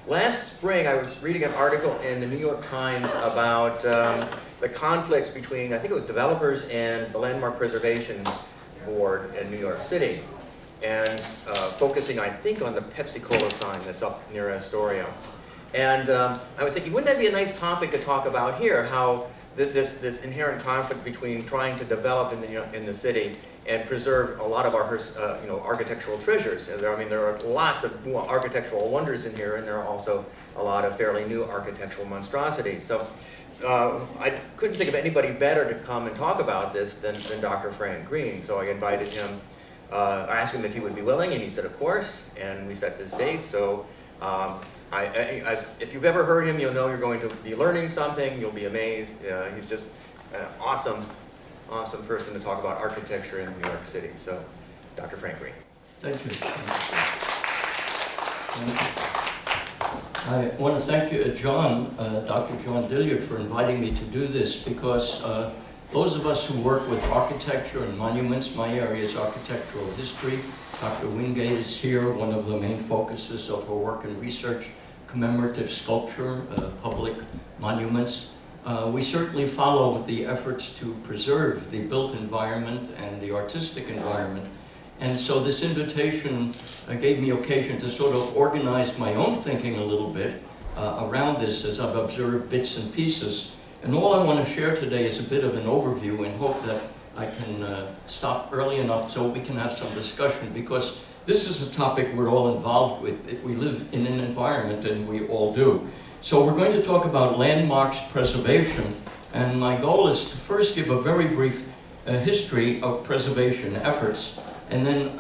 Last spring, I was reading an article in the New York Times about the conflicts between, I think it was developers and the Landmark Preservation Board in New York City, and focusing, I think, on the Pepsi-Cola sign that's up near Astoria. And I was thinking, wouldn't that be a nice topic to talk about here, how this inherent conflict between trying to develop in the city and preserve a lot of our architectural treasures. I mean, there are lots of architectural wonders in here, and there are also a lot of fairly new architectural monstrosities. So I couldn't think of anybody better to come and talk about this than Dr. Frank Greene. So I invited him, I asked him if he would be willing, and he said, of course, and we set this date. So if you've ever heard him, you'll know you're going to be learning something. You'll be amazed. He's just an awesome person to talk about architecture in New York City. So, Dr. Frank Greene. Thank you. I want to thank you, Dr. John Dilliard, for inviting me to do this, because those of us who work with architecture and monuments, my area is architectural history. Dr. Wingate is here, one of the main focuses of her work and research, commemorative sculpture, public monuments. We certainly follow the efforts to preserve the built environment and the artistic environment. And so this invitation gave me occasion to sort of organize my own thinking a little bit around this as I've observed bits and pieces. And all I want to share today is a bit of an overview, and hope that I can stop early enough so we can have some discussion, because this is a topic we're all involved with if we live in an environment, and we all do. So we're going to talk about landmarks preservation, and my goal is to first give a very brief history of preservation efforts, and then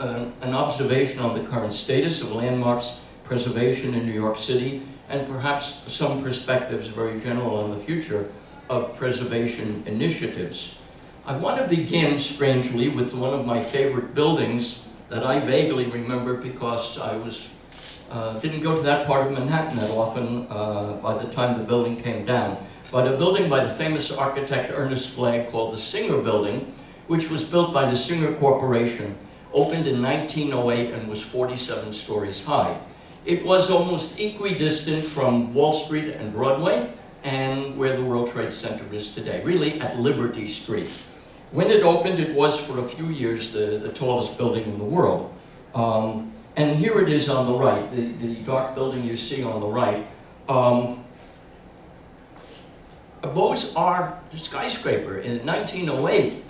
an observation on the current status of landmarks preservation in New York City, and perhaps some perspectives, very general, on the future of preservation initiatives. I want to begin, strangely, with one of my favorite buildings that I vaguely remember because I didn't go to that part of Manhattan that often by the time the building came down. But a building by the famous architect Ernest Flagg called the Singer Building, which was built by the Singer Corporation, opened in 1908 and was 47 stories high. It was almost equidistant from Wall Street and Broadway, and where the World Trade Center is today, really at Liberty Street. When it opened, it was for a few years the tallest building in the world. And here it is on the right, the dark building you see on the right. Beaux-Arts skyscraper in 1908,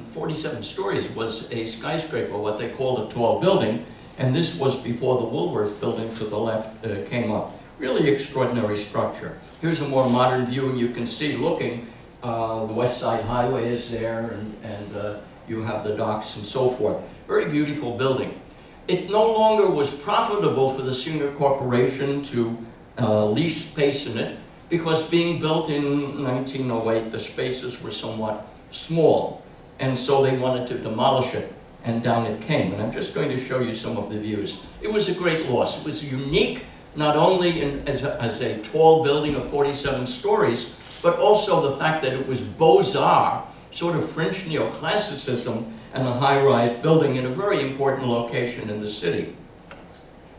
47 stories, was a skyscraper, what they called a tall building, and this was before the Woolworth building to the left came up. Really extraordinary structure. Here's a more modern view, and you can see, looking, the West Side Highway is there, and you have the docks and so forth. Very beautiful building. It no longer was profitable for the Singer Corporation to lease space in it, because being built in 1908, the spaces were somewhat small, and so they wanted to demolish it, and down it came. And I'm just going to show you some of the views. It was a great loss. It was unique, not only as a tall building of 47 stories, but also the fact that it was Beaux-Arts, sort of French neoclassicism, and a high-rise building in a very important location in the city.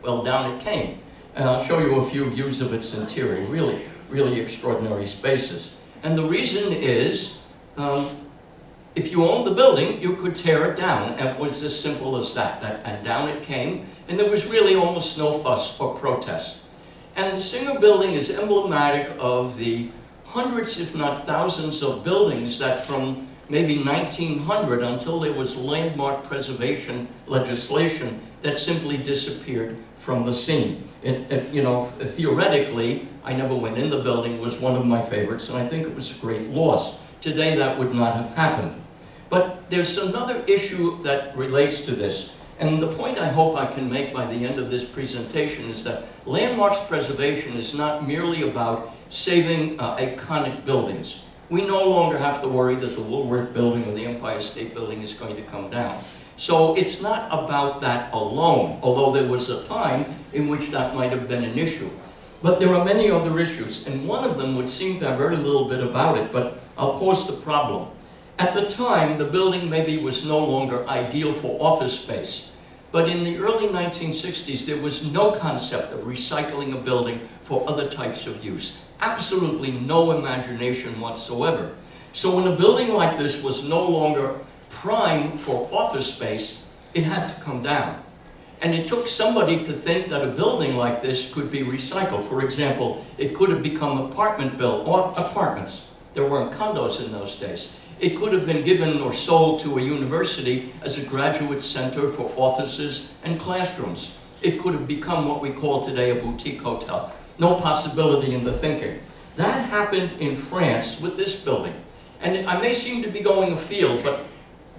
Well, down it came. And I'll show you a few views of its interior. Really, really extraordinary spaces. And the reason is, if you owned the building, you could tear it down. And it was as simple as that. And down it came, and there was really almost no fuss or protest. And the Singer Building is emblematic of the hundreds, if not thousands, of buildings that from maybe 1900 until there was landmark preservation legislation that simply disappeared from the scene. Theoretically, I never went in the building, was one of my favorites, and I think it was a great loss. Today that would not have happened. But there's another issue that relates to this, and the point I hope I can make by the end of this presentation is that landmarks preservation is not merely about saving iconic buildings. We no longer have to worry that the Woolworth building or the Empire State Building is going to come down. So it's not about that alone, although there was a time in which that might have been an issue. But there are many other issues, and one of them would seem to have very little bit about it, but I'll pose the problem. At the time, the building maybe was no longer ideal for office space, But in the early 1960s, there was no concept of recycling a building for other types of use. Absolutely no imagination whatsoever. So when a building like this was no longer prime for office space, it had to come down. And it took somebody to think that a building like this could be recycled. For example, it could have become apartments. There weren't condos in those days. It could have been given or sold to a university as a graduate center for offices and classrooms. It could have become what we call today a boutique hotel. No possibility in the thinking. That happened in France with this building. And I may seem to be going afield, but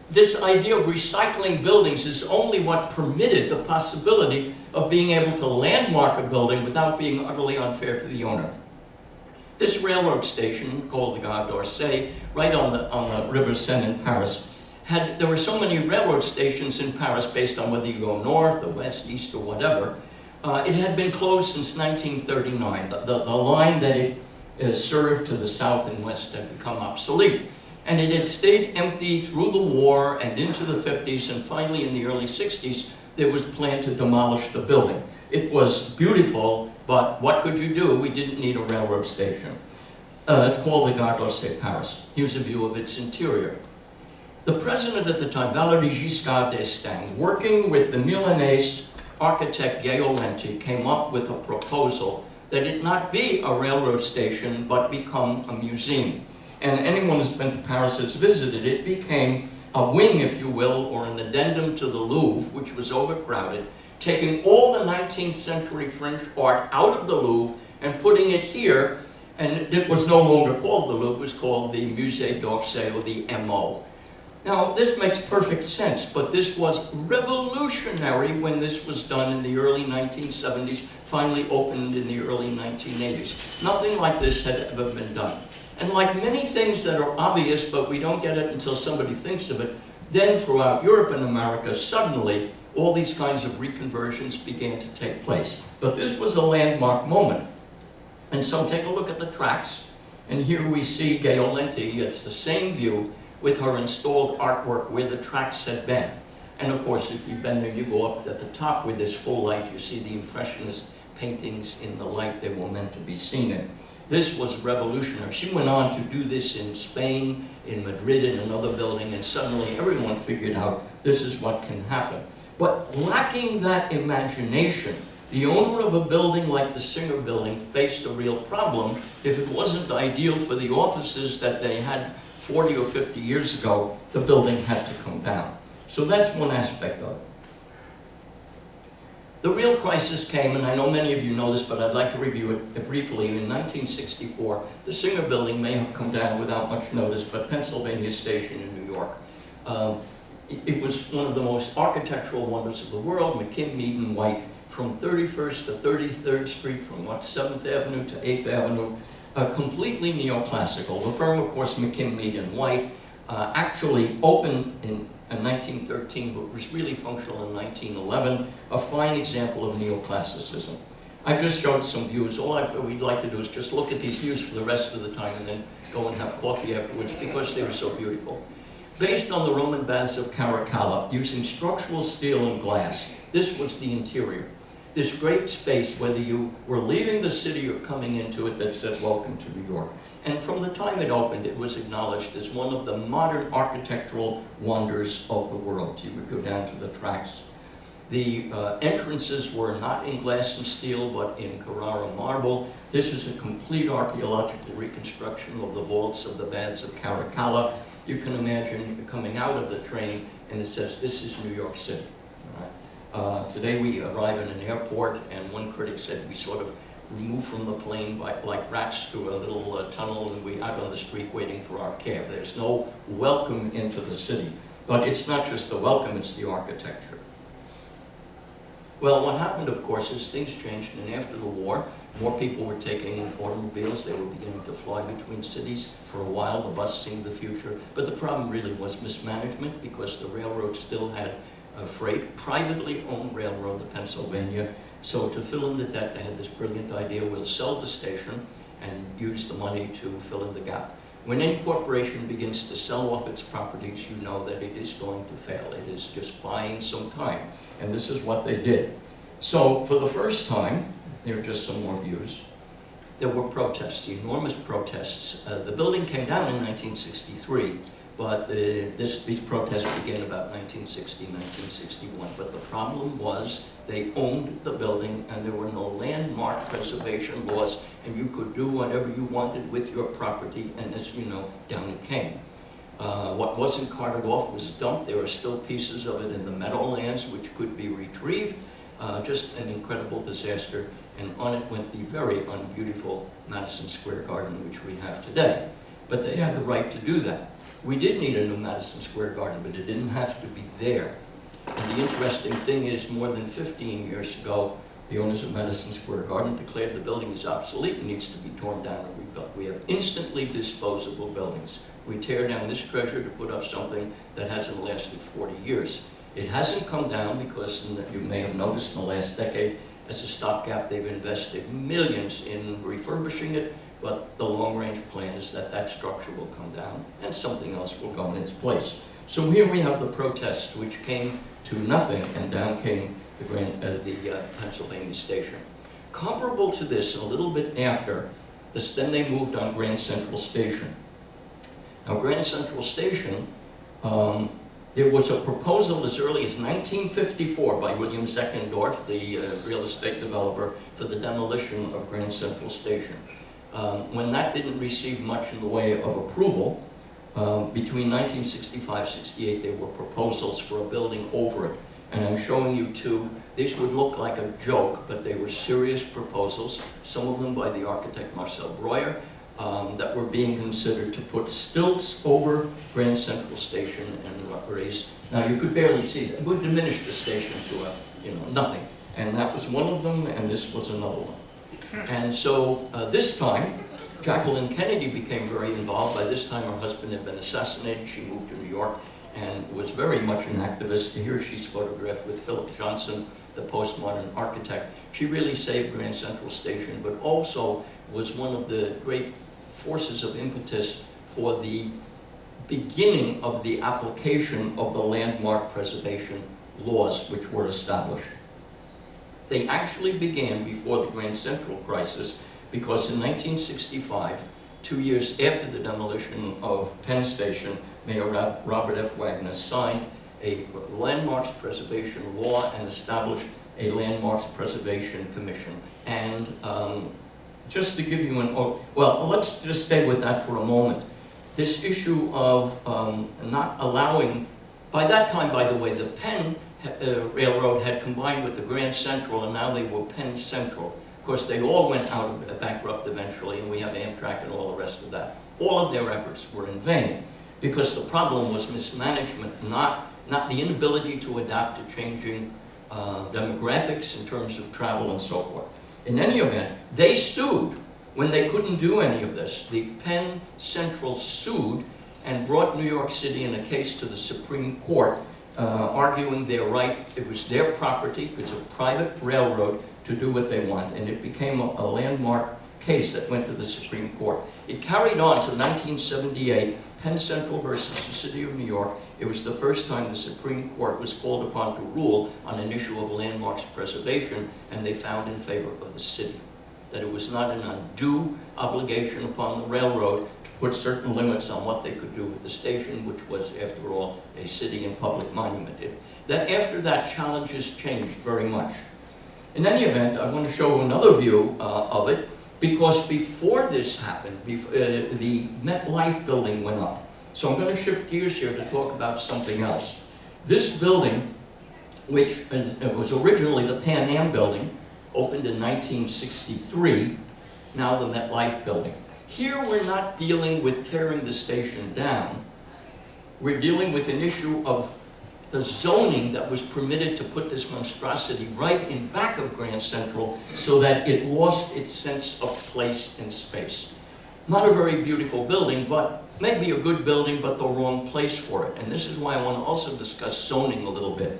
this idea of recycling buildings is only what permitted the possibility of being able to landmark a building without being utterly unfair to the owner. This railroad station, called the Gare d'Orsay, right on the River Seine in Paris, there were so many railroad stations in Paris based on whether you go north or west, east or whatever. It had been closed since 1939. The line that it served to the south and west had become obsolete. And it had stayed empty through the war and into the 50s, and finally in the early 60s, there was a plan to demolish the building. It was beautiful, but what could you do? We didn't need a railroad station. It's called the Gare d'Orsay, Paris. Here's a view of its interior. The president at the time, Valéry Giscard d'Estaing, working with the Milanese architect Gaeolenti, came up with a proposal that it not be a railroad station, but become a museum. And anyone who's been to Paris has visited it. It became a wing, if you will, or an addendum to the Louvre, which was overcrowded, taking all the 19th century French art out of the Louvre and putting it here, and it was no longer called the Louvre, it was called the Musée d'Orsay, or the MO. Now, this makes perfect sense, but this was revolutionary when this was done in the early 1970s, finally opened in the early 1980s. Nothing like this had ever been done. And like many things that are obvious, but we don't get it until somebody thinks of it, then throughout Europe and America, suddenly, all these kinds of reconversions began to take place. But this was a landmark moment. And so take a look at the tracks. And here we see Gaeolenti. It's the same view with her installed artwork where the tracks had been. And of course, if you've been there, you go up at the top with this full light, you see the Impressionist paintings in the light they were meant to be seen in. This was revolutionary. She went on to do this in Spain, in Madrid, in another building, and suddenly everyone figured out this is what can happen. But lacking that imagination, the owner of a building like the Singer Building faced a real problem. If it wasn't ideal for the offices that they had 40 or 50 years ago, the building had to come down. So that's one aspect of it. The real crisis came, and I know many of you know this, but I'd like to review it briefly. In 1964, the Singer Building may have come down without much notice, but Pennsylvania Station in New York. It was one of the most architectural wonders of the world, McKim, Mead, and White, from 31st to 33rd Street, from 7th Avenue to 8th Avenue, completely neoclassical. The firm, of course, McKim, Mead, and White, actually opened in 1913, but was really functional in 1911, a fine example of neoclassicism. I just showed some views. All we'd like to do is just look at these views for the rest of the time and then go and have coffee afterwards because they were so beautiful. Based on the Roman baths of Caracalla, using structural steel and glass, this was the interior. This great space, whether you were leaving the city or coming into it, that said, "Welcome to New York." And from the time it opened, it was acknowledged as one of the modern architectural wonders of the world. You would go down to the tracks. The entrances were not in glass and steel, but in Carrara marble. This is a complete archaeological reconstruction of the vaults of the baths of Caracalla. You can imagine coming out of the train, and it says, "This is New York City." All right? Today we arrive in an airport, and one critic said we sort of move from the plane like rats through a little tunnel, and we out on the street waiting for our cab. There's no welcome into the city. But it's not just the welcome, it's the architecture. Well, what happened, of course, is things changed, and after the war, more people were taking automobiles. They were beginning to fly between cities. For a while, the bus seemed the future. But the problem really was mismanagement, because the railroad still had freight, privately owned railroad, the Pennsylvania. So to fill in the debt, they had this brilliant idea: we'll sell the station and use the money to fill in the gap. When any corporation begins to sell off its properties, you know that it is going to fail. It is just buying some time. And this is what they did. So for the first time, here are just some more views, there were protests, enormous protests. The building came down in 1963, but these protests began about 1960, 1961. But the problem was they owned the building and there were no landmark preservation laws, and you could do whatever you wanted with your property, and as you know, down it came. What wasn't carted off was dumped. There are still pieces of it in the Meadowlands which could be retrieved. Just an incredible disaster, and on it went the very unbeautiful Madison Square Garden which we have today. But they had the right to do that. We did need a new Madison Square Garden, but it didn't have to be there. And the interesting thing is, more than 15 years ago, the owners of Madison Square Garden declared the building is obsolete and needs to be torn down and rebuilt. We have instantly disposable buildings. We tear down this treasure to put up something that hasn't lasted 40 years. It hasn't come down because, you may have noticed in the last decade, as a stopgap, they've invested millions in refurbishing it, but the long-range plan is that that structure will come down and something else will go in its place. So here we have the protests, which came to nothing, and down came the Pennsylvania Station. Comparable to this, a little bit after, then they moved on Grand Central Station. Now, Grand Central Station, there was a proposal as early as 1954 by William ZECENDORF, the real estate developer, for the demolition of Grand Central Station. When that didn't receive much in the way of approval, between 1965-68 there were proposals for a building over it. And I'm showing you two. These would look like a joke, but they were serious proposals, some of them by the architect Marcel Breuer, that were being considered to put stilts over Grand Central Station and raise. Now you could barely see that. It would diminish the station to nothing. And that was one of them, and this was another one. And so this time, Jacqueline Kennedy became very involved. By this time, her husband had been assassinated. She moved to New York and was very much an activist. Here she's photographed with Philip Johnson, the postmodern architect. She really saved Grand Central Station, but also was one of the great forces of impetus for the beginning of the application of the landmark preservation laws which were established. They actually began before the Grand Central crisis, because in 1965, 2 years after the demolition of Penn Station, Mayor Robert F. Wagner signed a landmarks preservation law and established a landmarks preservation commission. And just to give you well, let's just stay with that for a moment. This issue of not allowing, by that time, by the way, the Penn Railroad had combined with the Grand Central, and now they were Penn Central. Of course, they all went out of bankrupt eventually, and we have Amtrak and all the rest of that. All of their efforts were in vain, because the problem was mismanagement, not the inability to adapt to changing demographics in terms of travel and so forth. In any event, they sued when they couldn't do any of this. The Penn Central sued and brought New York City in a case to the Supreme Court, arguing their right. It was their property. It's a private railroad to do what they want, and it became a landmark case that went to the Supreme Court. It carried on to 1978, Penn Central versus the City of New York. It was the first time the Supreme Court was called upon to rule on an issue of landmarks preservation, and they found in favor of the city, that it was not an undue obligation upon the railroad to put certain limits on what they could do with the station, which was, after all, a city and public monument. That after that, challenges changed very much. In any event, I want to show another view of it, because before this happened, the MetLife building went up. So I'm going to shift gears here to talk about something else. This building, which was originally the Pan Am building, opened in 1963, now the MetLife building. Here we're not dealing with tearing the station down. We're dealing with an issue of the zoning that was permitted to put this monstrosity right in back of Grand Central so that it lost its sense of place and space. Not a very beautiful building, but maybe a good building, but the wrong place for it. And this is why I want to also discuss zoning a little bit.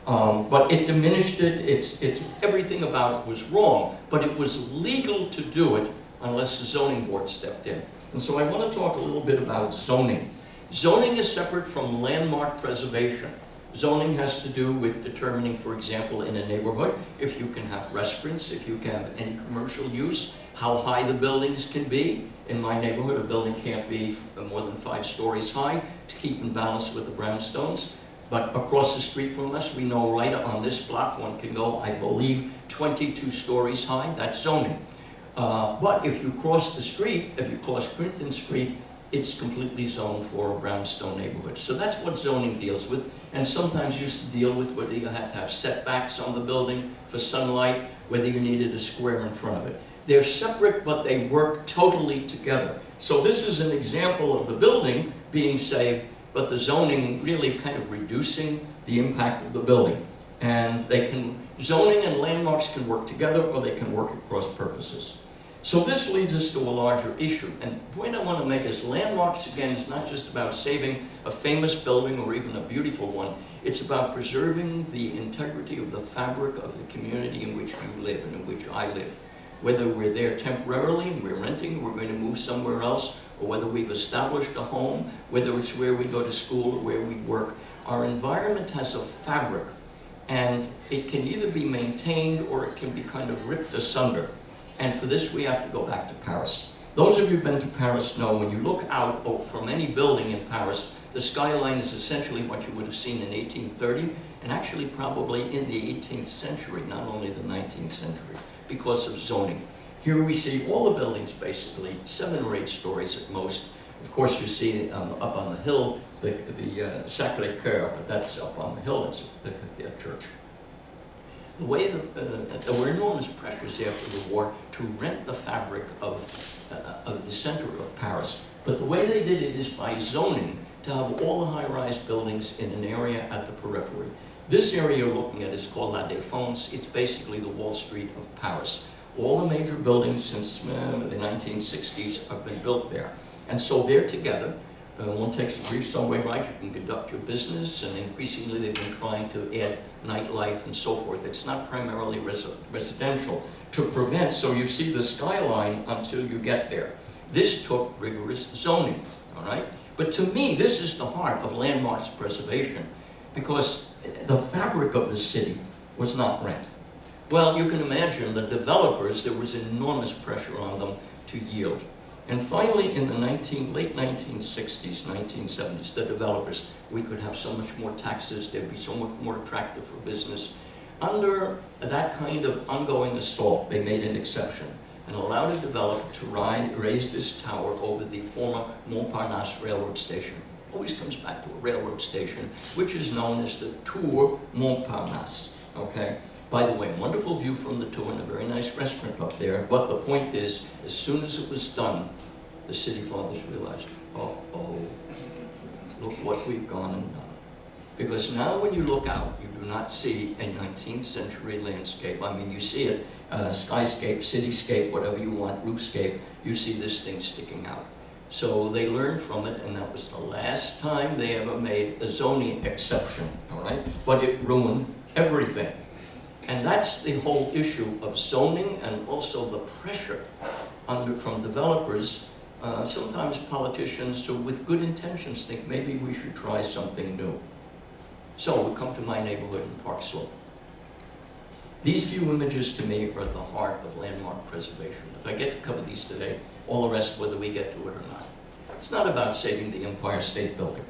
But it diminished it. Everything about it was wrong, but it was legal to do it unless the zoning board stepped in. And so I want to talk a little bit about zoning. Zoning is separate from landmark preservation. Zoning has to do with determining, for example, in a neighborhood, if you can have restaurants, if you can have any commercial use, how high the buildings can be. In my neighborhood, a building can't be more than 5 stories high to keep in balance with the brownstones. But across the street from us, we know right on this block, one can go, I believe, 22 stories high. That's zoning. But if you cross the street, if you cross Clinton Street, it's completely zoned for a brownstone neighborhood. So that's what zoning deals with, and sometimes used to deal with whether you had to have setbacks on the building for sunlight, whether you needed a square in front of it. They're separate, but they work totally together. So this is an example of the building being saved, but the zoning really kind of reducing the impact of the building. And zoning and landmarks can work together, or they can work at cross purposes. So this leads us to a larger issue. And the point I want to make is landmarks, again, is not just about saving a famous building or even a beautiful one. It's about preserving the integrity of the fabric of the community in which you live and in which I live. Whether we're there temporarily and we're renting, we're going to move somewhere else, or whether we've established a home, whether it's where we go to school or where we work, our environment has a fabric. And it can either be maintained or it can be kind of ripped asunder. And for this, we have to go back to Paris. Those of you who've been to Paris know when you look out from any building in Paris, the skyline is essentially what you would have seen in 1830, and actually probably in the 18th century, not only the 19th century, because of zoning. Here we see all the buildings basically, 7 or 8 stories at most. Of course, you see up on the hill, the Sacré-Cœur, but that's up on the hill, it's the church. The way there were enormous pressures after the war to rent the fabric of the center of Paris. But the way they did it is by zoning to have all the high-rise buildings in an area at the periphery. This area you're looking at is called La Défense. It's basically the Wall Street of Paris. All the major buildings since the 1960s have been built there. And so they're together. One takes a brief subway ride, you can conduct your business, and increasingly they've been trying to add nightlife and so forth. It's not primarily residential to prevent, so you see the skyline until you get there. This took rigorous zoning, all right? But to me, this is the heart of landmarks preservation, because the fabric of the city was not rent. Well, you can imagine the developers, there was enormous pressure on them to yield. And finally, in the late 1960s, 1970s, the developers, we could have so much more taxes, they'd be so much more attractive for business. Under that kind of ongoing assault, they made an exception and allowed a developer to raise this tower over the former Montparnasse railroad station. Always comes back to a railroad station, which is known as the Tour Montparnasse, okay? By the way, wonderful view from the tour and a very nice restaurant up there. But the point is, as soon as it was done, the city fathers realized, uh-oh, look what we've gone and done. Because now when you look out, you do not see a 19th century landscape. I mean, you see it, skyscape, cityscape, whatever you want, roofscape, you see this thing sticking out. So they learned from it, and that was the last time they ever made a zoning exception, all right? But it ruined everything. And that's the whole issue of zoning, and also the pressure from developers. Sometimes politicians who with good intentions think maybe we should try something new. So we come to my neighborhood in Park Slope. These few images to me are at the heart of landmark preservation. If I get to cover these today, all the rest, whether we get to it or not. It's not about saving the Empire State Building.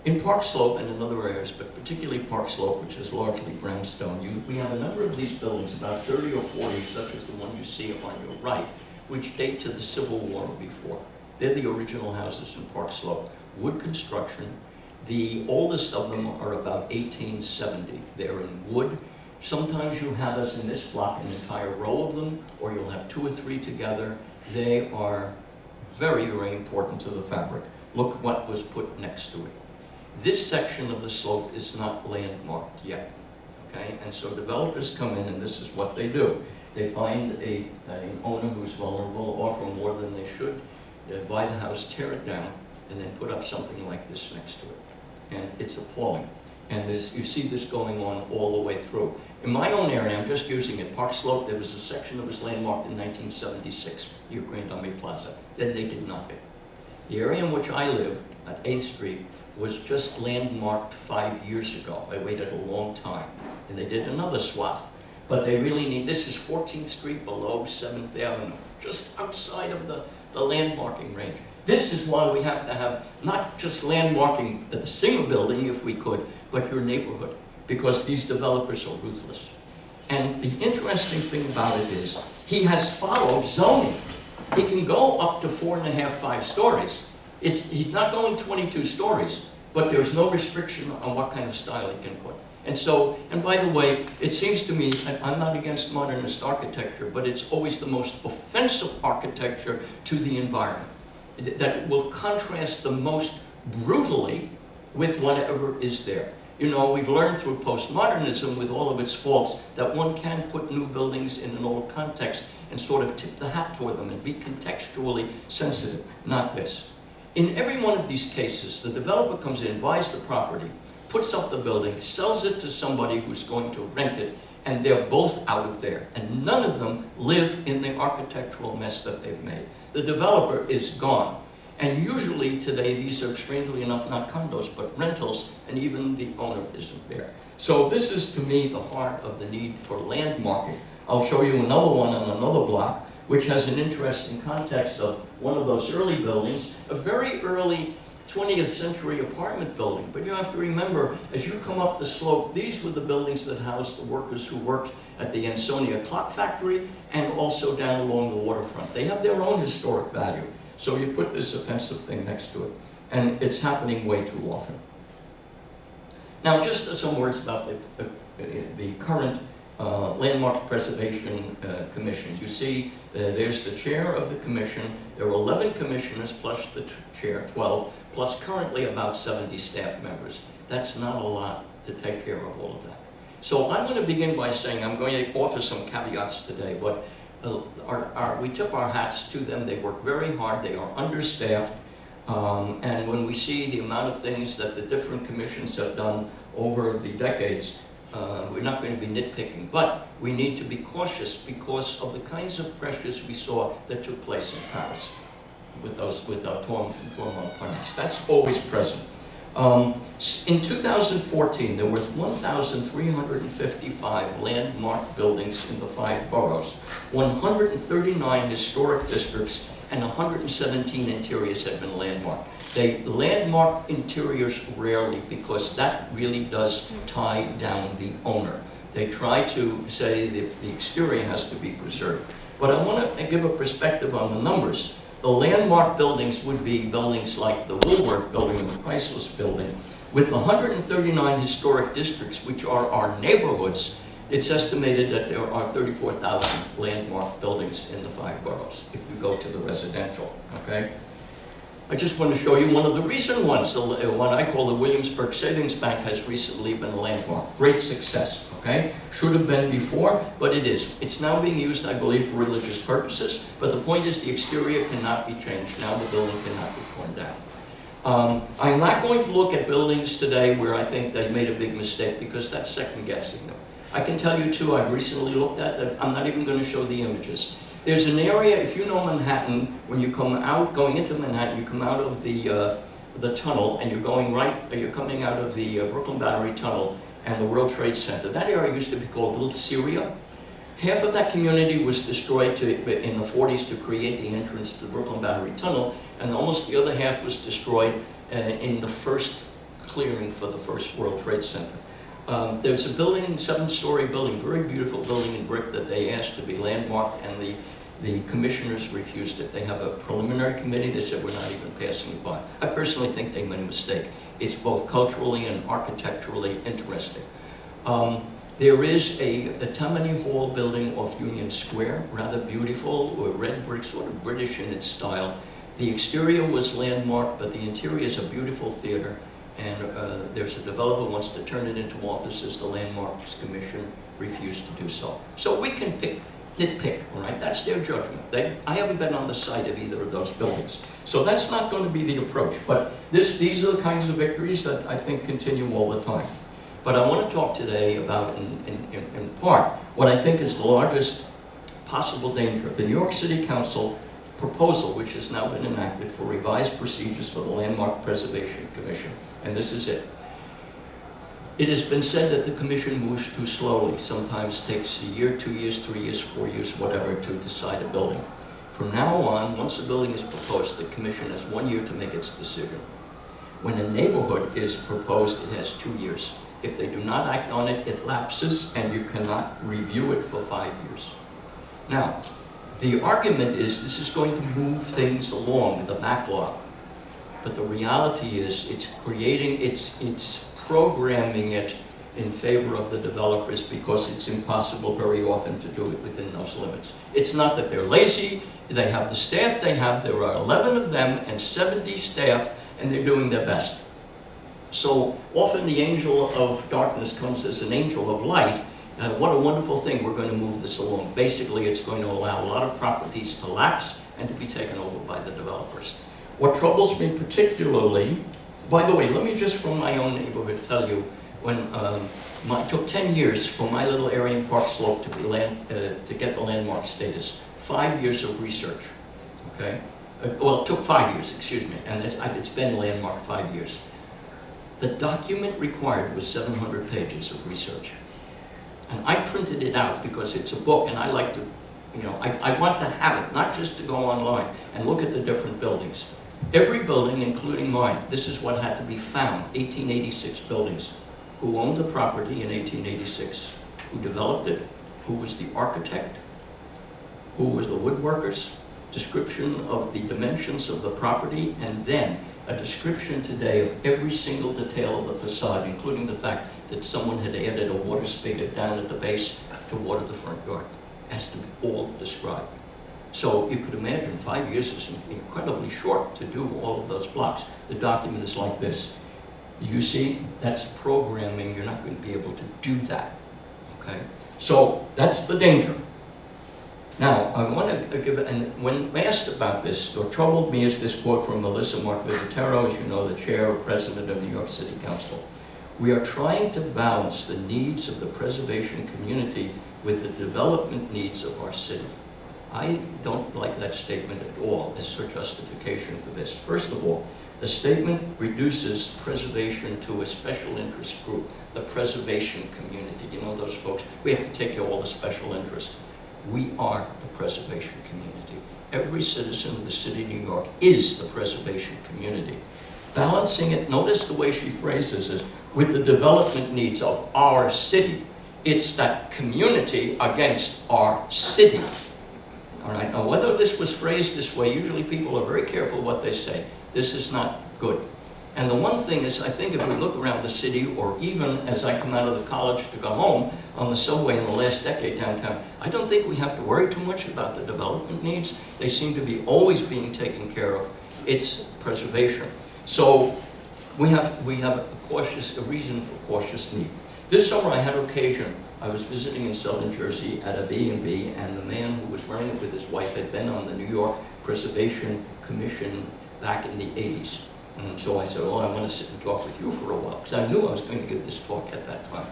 In Park Slope and in other areas, but particularly Park Slope, which is largely brownstone, we have a number of these buildings, about 30 or 40, such as the one you see on your right, which date to the Civil War or before. They're the original houses in Park Slope. Wood construction. The oldest of them are about 1870. They're in wood. Sometimes you have, as in this block, an entire row of them, or you'll have 2 or 3 together. They are very, very important to the fabric. Look what was put next to it. This section of the slope is not landmarked yet, okay? And so developers come in, and this is what they do. They find an owner who's vulnerable, offer more than they should, they buy the house, tear it down, and then put up something like this next to it. And it's appalling. And you see this going on all the way through. In my own area, I'm just using it, Park Slope, there was a section that was landmarked in 1976, near Grand Army Plaza. Then they did nothing. The area in which I live, at 8th Street, was just landmarked 5 years ago. They waited a long time. And they did another swath. But they really need, this is 14th Street below 7th Avenue, just outside of the landmarking range. This is why we have to have not just landmarking the single building, if we could, but your neighborhood, because these developers are ruthless. And the interesting thing about it is, he has followed zoning. He can go up to 4.5, 5 stories. He's not going 22 stories, but there's no restriction on what kind of style he can put. And so, and by the way, it seems to me, I'm not against modernist architecture, but it's always the most offensive architecture to the environment, that will contrast the most brutally with whatever is there. You know, we've learned through postmodernism, with all of its faults, that one can put new buildings in an old context and sort of tip the hat toward them and be contextually sensitive. Not this. In every one of these cases, the developer comes in, buys the property, puts up the building, sells it to somebody who's going to rent it, and they're both out of there. And none of them live in the architectural mess that they've made. The developer is gone. And usually today, these are, strangely enough, not condos, but rentals, and even the owner isn't there. So this is, to me, the heart of the need for landmarking. I'll show you another one on another block, which has an interesting context of one of those early buildings, a very early 20th century apartment building. But you have to remember, as you come up the slope, these were the buildings that housed the workers who worked at the Ansonia Clock Factory and also down along the waterfront. They have their own historic value. So you put this offensive thing next to it, and it's happening way too often. Now, just some words about the current Landmark Preservation Commission. You see, there's the chair of the commission. There are 11 commissioners plus the chair, 12, plus currently about 70 staff members. That's not a lot to take care of all of that. So I'm going to begin by saying, I'm going to offer some caveats today, but we tip our hats to them. They work very hard. They are understaffed. And when we see the amount of things that the different commissions have done over the decades, we're not going to be nitpicking. But we need to be cautious because of the kinds of pressures we saw that took place in Paris with MONTPARNASSE. That's always present. In 2014, there were 1,355 landmark buildings in the 5 boroughs, 139 historic districts, and 117 interiors had been landmarked. They landmark interiors rarely because that really does tie down the owner. They try to say that the exterior has to be preserved. But I want to give a perspective on the numbers. The landmark buildings would be buildings like the Woolworth building and the Priceless building. With 139 historic districts, which are our neighborhoods, it's estimated that there are 34,000 landmark buildings in the 5 boroughs, if we go to the residential, okay? I just want to show you one of the recent ones. What I call the Williamsburg Savings Bank has recently been a landmark. Great success, okay? Should have been before, but it is. It's now being used, I believe, for religious purposes, but the point is the exterior cannot be changed. Now the building cannot be torn down. I'm not going to look at buildings today where I think they made a big mistake because that's second-guessing them. I can tell you, too, I've recently looked at that. I'm not even going to show the images. There's an area, if you know Manhattan, when you come out, going into Manhattan, you come out of the tunnel and you're going right, you're coming out of the Brooklyn Battery Tunnel and the World Trade Center. That area used to be called Little Syria. Half of that community was destroyed in the 40s to create the entrance to the Brooklyn Battery Tunnel, and almost the other half was destroyed in the first clearing for the first World Trade Center. There's a building, 7-story building, very beautiful building in brick that they asked to be landmarked, and the commissioners refused it. They have a preliminary committee. They said, we're not even passing it by. I personally think they made a mistake. It's both culturally and architecturally interesting. There is a Tammany Hall building off Union Square, rather beautiful, red brick, sort of British in its style. The exterior was landmarked, but the interior is a beautiful theater. And there's a developer who wants to turn it into offices. The Landmarks Commission refused to do so. So we can nitpick, all right? That's their judgment. I haven't been on the site of either of those buildings. So that's not going to be the approach. But these are the kinds of victories that I think continue all the time. But I want to talk today about, in part, what I think is the largest possible danger. The New York City Council proposal, which has now been enacted for revised procedures for the Landmark Preservation Commission, and this is it. It has been said that the commission moves too slowly, sometimes takes a year, 2 years, 3 years, 4 years, whatever, to decide a building. From now on, once a building is proposed, the commission has 1 year to make its decision. When a neighborhood is proposed, it has 2 years. If they do not act on it, it lapses and you cannot review it for 5 years. Now, the argument is this is going to move things along, the backlog. But the reality is it's creating, it's programming it in favor of the developers because it's impossible very often to do it within those limits. It's not that they're lazy, they have the staff they have, there are 11 of them and 70 staff, and they're doing their best. So often the angel of darkness comes as an angel of light. What a wonderful thing, we're going to move this along. Basically, it's going to allow a lot of properties to lapse and to be taken over by the developers. What troubles me particularly, by the way, let me just from my own neighborhood tell you, when it took 10 years for my little area in Park Slope to, to get the landmark status. 5 years of research, okay? Well, it took 5 years, excuse me, and it's been landmark 5 years. The document required was 700 pages of research. And I printed it out because it's a book and I like to, you know, I want to have it, not just to go online and look at the different buildings. Every building, including mine, this is what had to be found, 1886 buildings. Who owned the property in 1886? Who developed it? Who was the architect? Who was the woodworkers? Description of the dimensions of the property, and then a description today of every single detail of the facade, including the fact that someone had added a water spigot down at the base to water the front yard. It has to be all described. So you could imagine 5 years is incredibly short to do all of those blocks. The document is like this. You see, that's programming. You're not going to be able to do that, okay? So that's the danger. Now, I want to give it, and when asked about this, what troubled me is this quote from Melissa Mark VIVITERO, as you know, the chair or president of New York City Council. We are trying to balance the needs of the preservation community with the development needs of our city. I don't like that statement at all as her justification for this. First of all, the statement reduces preservation to a special interest group, the preservation community. You know those folks, we have to take care of all the special interests. We are the preservation community. Every citizen of the city of New York is the preservation community. Balancing it, notice the way she phrases this, with the development needs of our city. It's that community against our city. All right, now whether this was phrased this way, usually people are very careful what they say. This is not good. And the one thing is, I think if we look around the city, or even as I come out of the college to go home on the subway in the last decade downtown, I don't think we have to worry too much about the development needs. They seem to be always being taken care of. It's preservation. So we have a reason for cautious need. This summer I had occasion, I was visiting in southern Jersey at a B&B, and the man who was running it with his wife had been on the New York Preservation Commission back in the 80s. And so I said, oh, I want to sit and talk with you for a while, because I knew I was going to give this talk at that time.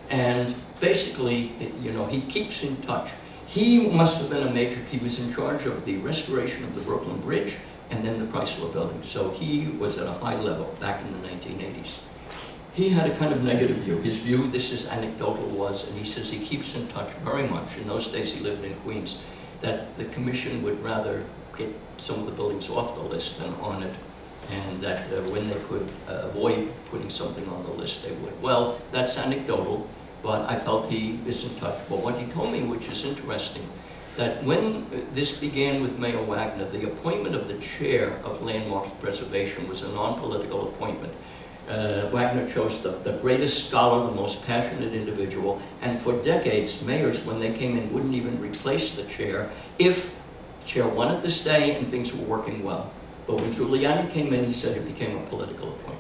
And basically, you know, he keeps in touch. He must have been a major, he was in charge of the restoration of the Brooklyn Bridge and then the Chrysler Building. So he was at a high level back in the 1980s. He had a kind of negative view. His view, this is anecdotal, was, and he says he keeps in touch very much. In those days he lived in Queens, that the commission would rather get some of the buildings off the list than on it, and that when they could avoid putting something on the list, they would. Well, that's anecdotal, but I felt he is in touch. But what he told me, which is interesting, that when this began with Mayor Wagner, the appointment of the chair of Landmarks Preservation was a non-political appointment. Wagner chose the greatest scholar, the most passionate individual, and for decades, mayors, when they came in, wouldn't even replace the chair if the chair wanted to stay and things were working well. But when Giuliani came in, he said it became a political appointment.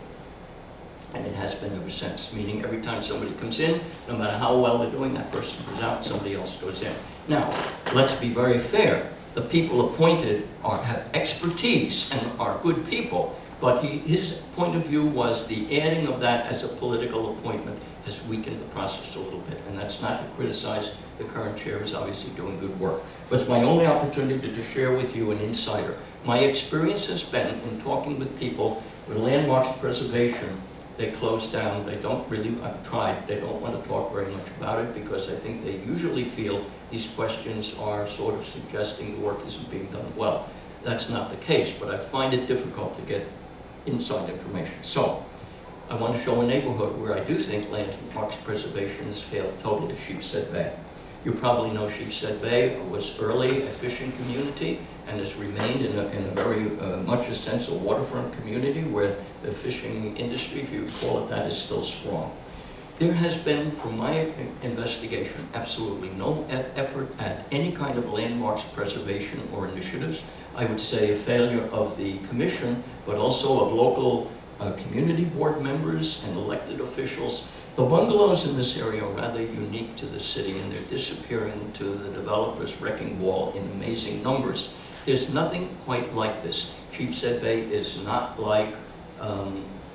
And it has been ever since, meaning every time somebody comes in, no matter how well they're doing, that person goes out, somebody else goes in. Now, let's be very fair. The people appointed have expertise and are good people, but his point of view was the adding of that as a political appointment has weakened the process a little bit. And that's not to criticize the current chair, who's obviously doing good work. But it's my only opportunity to share with you an insider. My experience has been in talking with people with landmarks preservation, they close down, they don't really, I've tried, they don't want to talk very much about it because I think they usually feel these questions are sort of suggesting the work isn't being done well. That's not the case, but I find it difficult to get inside information. So, I want to show a neighborhood where I do think landmarks preservation has failed totally, Sheepshead Bay. You probably know Sheepshead Bay was early a fishing community and has remained in a very much a sense a waterfront community where the fishing industry, if you call it that, is still strong. There has been, from my investigation, absolutely no effort at any kind of landmarks preservation or initiatives. I would say a failure of the commission, but also of local community board members and elected officials. The bungalows in this area are rather unique to the city, and they're disappearing to the developers' wrecking ball in amazing numbers. There's nothing quite like this. Sheepshead Bay is not like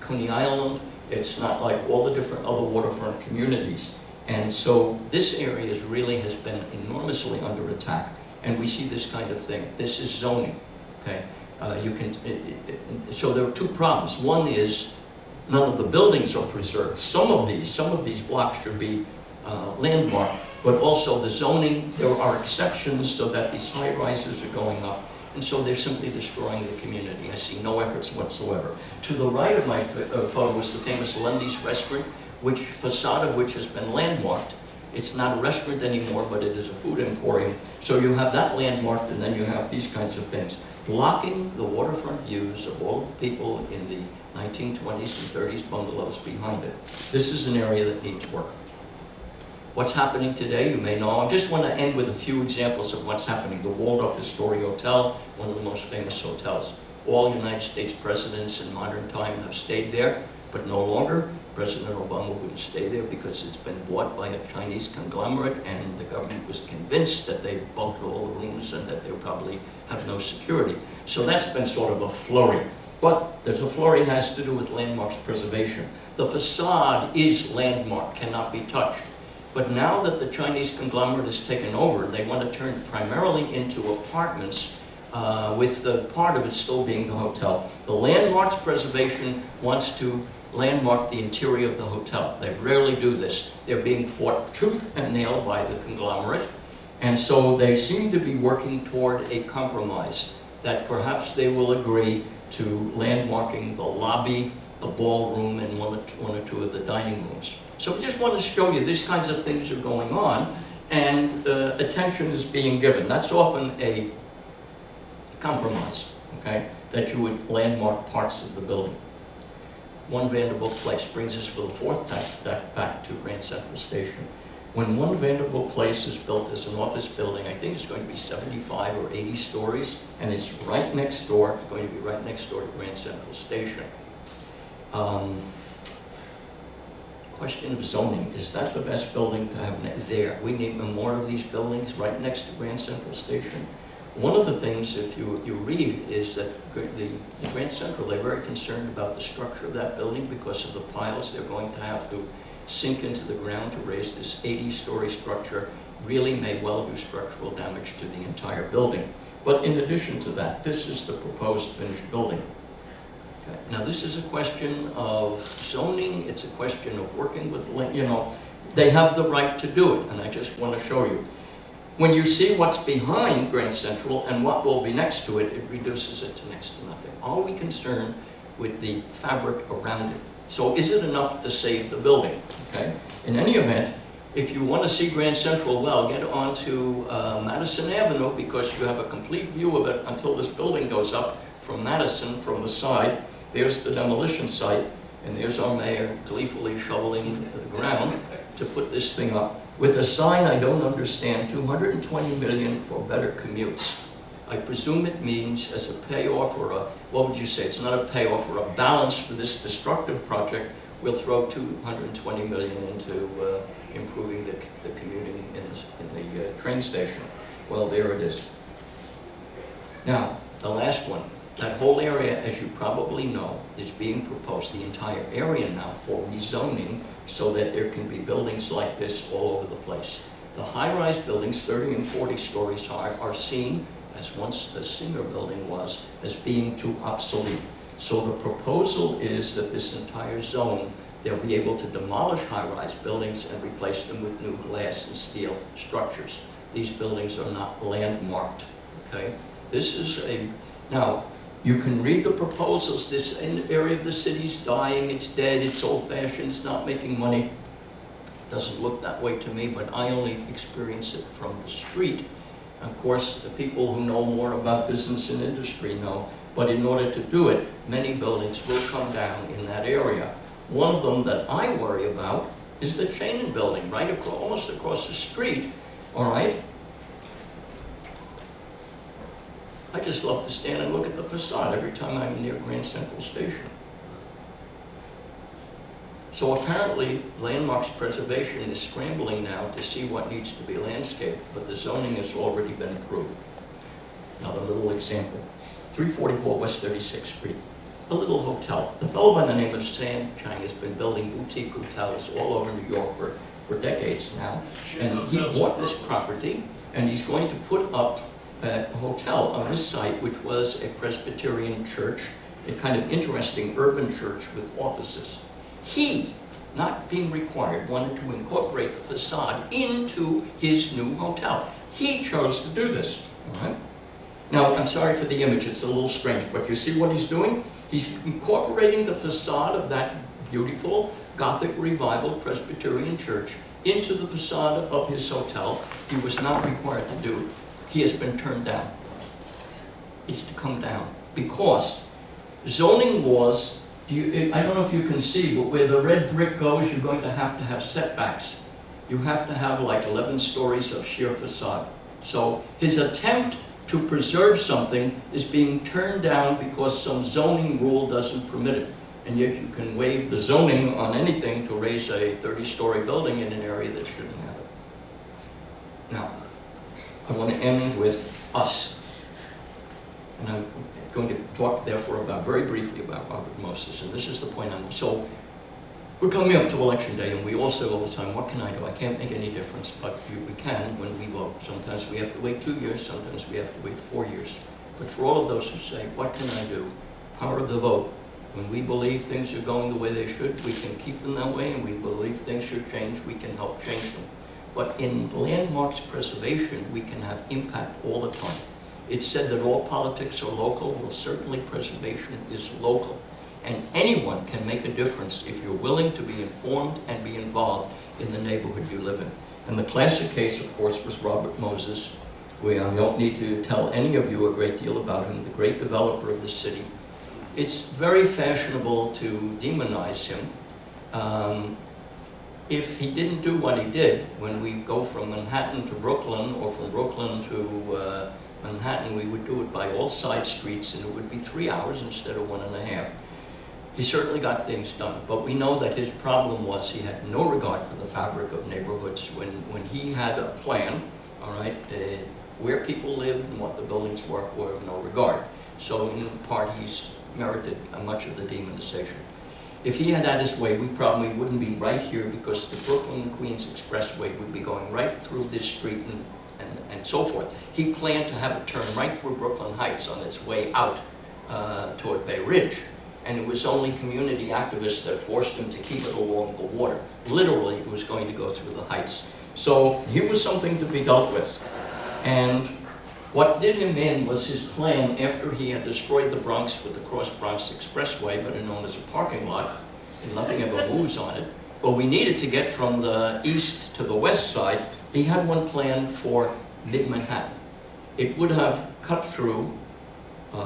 Coney Island. It's not like all the different other waterfront communities. And so this area really has been enormously under attack. And we see this kind of thing. This is zoning, okay? So there are two problems. One is none of the buildings are preserved. Some of these blocks should be landmarked, but also the zoning, there are exceptions so that these high rises are going up, and so they're simply destroying the community. I see no efforts whatsoever. To the right of my photo is the famous LUNDYS restaurant, which facade of which has been landmarked. It's not a restaurant anymore, but it is a food emporium. So you have that landmarked, and then you have these kinds of things, blocking the waterfront views of all of the people in the 1920s and 30s bungalows behind it. This is an area that needs work. What's happening today, you may know. I just want to end with a few examples of what's happening. The Waldorf-ASTORIA Hotel, one of the most famous hotels. All United States presidents in modern time have stayed there, but no longer. President Obama wouldn't stay there because it's been bought by a Chinese conglomerate, and the government was convinced that they've bunked all the rooms and that they probably have no security. So that's been sort of a flurry. But there's a flurry that has to do with landmarks preservation. The facade is landmarked, cannot be touched. But now that the Chinese conglomerate has taken over, they want to turn primarily into apartments, with the part of it still being the hotel. The landmarks preservation wants to landmark the interior of the hotel. They rarely do this. They're being fought tooth and nail by the conglomerate, and so they seem to be working toward a compromise that perhaps they will agree to landmarking the lobby, the ballroom, and one or two of the dining rooms. So we just want to show you these kinds of things are going on, and attention is being given. That's often a compromise, okay, that you would landmark parts of the building. One Vanderbilt Place brings us for the fourth time back to Grand Central Station. When One Vanderbilt Place is built as an office building, I think it's going to be 75 or 80 stories, and it's right next door, it's going to be right next door to Grand Central Station. Question of zoning, is that the best building to have there? We need more of these buildings right next to Grand Central Station. One of the things, if you read, is that the Grand Central, they're very concerned about the structure of that building because of the piles they're going to have to sink into the ground to raise this 80-story structure. Really may well do structural damage to the entire building. But in addition to that, this is the proposed finished building. Okay. Now this is a question of zoning, it's a question of working with, they have the right to do it, and I just want to show you. When you see what's behind Grand Central and what will be next to it, it reduces it to next to nothing. Are we concerned with the fabric around it? So is it enough to save the building? Okay. In any event, if you want to see Grand Central well, get onto Madison Avenue, because you have a complete view of it until this building goes up from Madison, from the side. There's the demolition site, and there's our mayor gleefully shoveling the ground to put this thing up. With a sign I don't understand, 220 million for better commutes. I presume it means as a payoff or a, what would you say, it's not a payoff or a balance for this destructive project, we'll throw 220 million into improving the commuting in the train station. Well, there it is. Now, the last one. That whole area, as you probably know, is being proposed, the entire area now, for rezoning so that there can be buildings like this all over the place. The high-rise buildings, 30 and 40 stories high, are seen, as once the Singer building was, as being too obsolete. So the proposal is that this entire zone, they'll be able to demolish high-rise buildings and replace them with new glass and steel structures. These buildings are not landmarked, okay? This is now, you can read the proposals. This area of the city's dying, it's dead, it's old-fashioned, it's not making money. Doesn't look that way to me, but I only experience it from the street. Of course, the people who know more about business and industry know, but in order to do it, many buildings will come down in that area. One of them that I worry about is the CHANG building, right across, almost across the street, all right? I just love to stand and look at the facade every time I'm near Grand Central Station. So apparently, landmarks preservation is scrambling now to see what needs to be landscaped, but the zoning has already been approved. Another little example, 344 West 36th Street, a little hotel. The fellow by the name of Chang has been building boutique hotels all over New York for decades now, and he bought this property, and he's going to put up a hotel on this site, which was a Presbyterian church, a kind of interesting urban church with offices. He, not being required, wanted to incorporate the facade into his new hotel. He chose to do this, all right? Now, I'm sorry for the image, it's a little strange, but you see what he's doing? He's incorporating the facade of that beautiful Gothic Revival Presbyterian church into the facade of his hotel. He was not required to do it. He has been turned down. It's to come down because zoning laws, I don't know if you can see, but where the red brick goes, you're going to have setbacks. You have to have like 11 stories of sheer facade. So his attempt to preserve something is being turned down because some zoning rule doesn't permit it. And yet you can waive the zoning on anything to raise a 30-story building in an area that shouldn't have it. Now, I want to end with us. And I'm going to talk, therefore, very briefly about Robert Moses. And this is the point I'm... So, we're coming up to Election Day, and we all say all the time, what can I do? I can't make any difference, but we can when we vote. Sometimes we have to wait 2 years, sometimes we have to wait 4 years. But for all of those who say, what can I do? Power of the vote. When we believe things are going the way they should, we can keep them that way, and we believe things should change, we can help change them. But in landmarks preservation, we can have impact all the time. It's said that all politics are local. Well, certainly preservation is local. And anyone can make a difference if you're willing to be informed and be involved in the neighborhood you live in. And the classic case, of course, was Robert Moses. I don't need to tell any of you a great deal about him, the great developer of the city. It's very fashionable to demonize him. If he didn't do what he did, when we go from Manhattan to Brooklyn, or from Brooklyn to Manhattan, we would do it by all side streets, and it would be 3 hours instead of 1.5. He certainly got things done, but we know that his problem was he had no regard for the fabric of neighborhoods. When he had a plan, all right, where people lived and what the buildings were of no regard. So in part, he's merited much of the demonization. If he had his way, we probably wouldn't be right here, because the Brooklyn-Queens Expressway would be going right through this street and so forth. He planned to have it turn right through Brooklyn Heights on its way out toward Bay Ridge. And it was only community activists that forced him to keep it along the water. Literally, it was going to go through the heights. So he was something to be dealt with. And what did him in was his plan after he had destroyed the Bronx with the Cross Bronx Expressway, better known as a parking lot, and nothing ever moves on it. But we needed to get from the east to the west side. He had one plan for mid-Manhattan. It would have cut through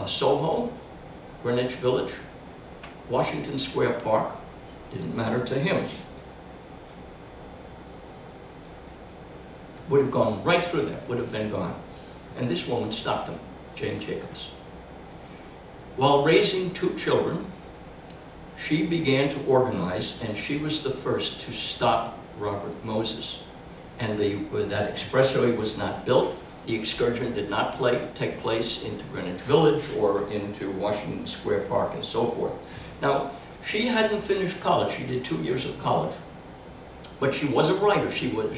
Soho, Greenwich Village, Washington Square Park, didn't matter to him. Would have gone right through there, would have been gone. And this woman stopped him, Jane Jacobs. While raising 2 children, she began to organize, and she was the first to stop Robert Moses. And that expressway was not built. The excursion did not take place into Greenwich Village or into Washington Square Park and so forth. Now, she hadn't finished college. She did 2 years of college. But she was a writer. She wrote,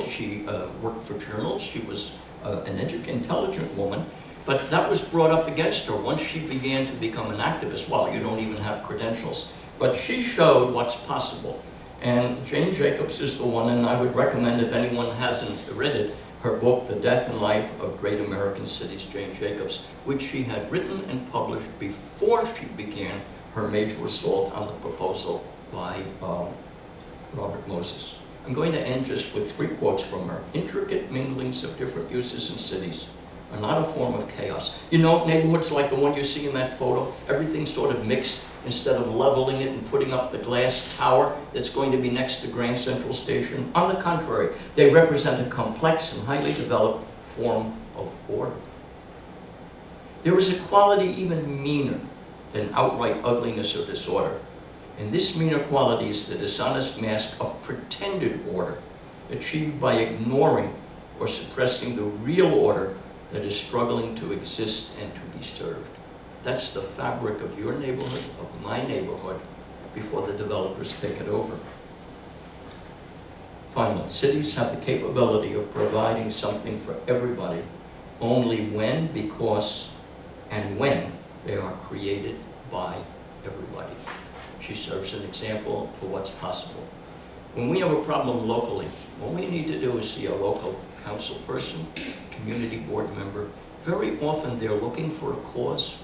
she worked for journals. She was an intelligent woman. But that was brought up against her once she began to become an activist. Well, you don't even have credentials. But she showed what's possible. And Jane Jacobs is the one, and I would recommend, if anyone hasn't read it, her book, The Death and Life of Great American Cities, Jane Jacobs, which she had written and published before she began her major assault on the proposal by Robert Moses. I'm going to end just with 3 quotes from her. Intricate minglings of different uses in cities are not a form of chaos. You know, neighborhoods like the one you see in that photo, everything's sort of mixed. Instead of leveling it and putting up the glass tower that's going to be next to Grand Central Station. On the contrary, they represent a complex and highly developed form of order. There is a quality even meaner than outright ugliness or disorder. And this meaner quality is the dishonest mask of pretended order, achieved by ignoring or suppressing the real order that is struggling to exist and to be served. That's the fabric of your neighborhood, of my neighborhood, before the developers take it over. Finally, cities have the capability of providing something for everybody only when, because, and when they are created by everybody. She serves an example for what's possible. When we have a problem locally, what we need to do is see a local council person, community board member. Very often they're looking for a cause.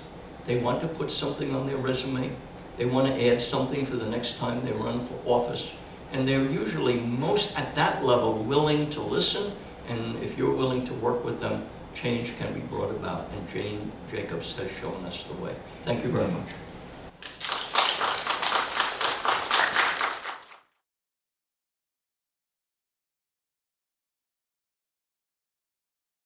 They want to put something on their resume. They want to add something for the next time they run for office. And they're usually most at that level willing to listen. And if you're willing to work with them, change can be brought about. And Jane Jacobs has shown us the way. Thank you very much.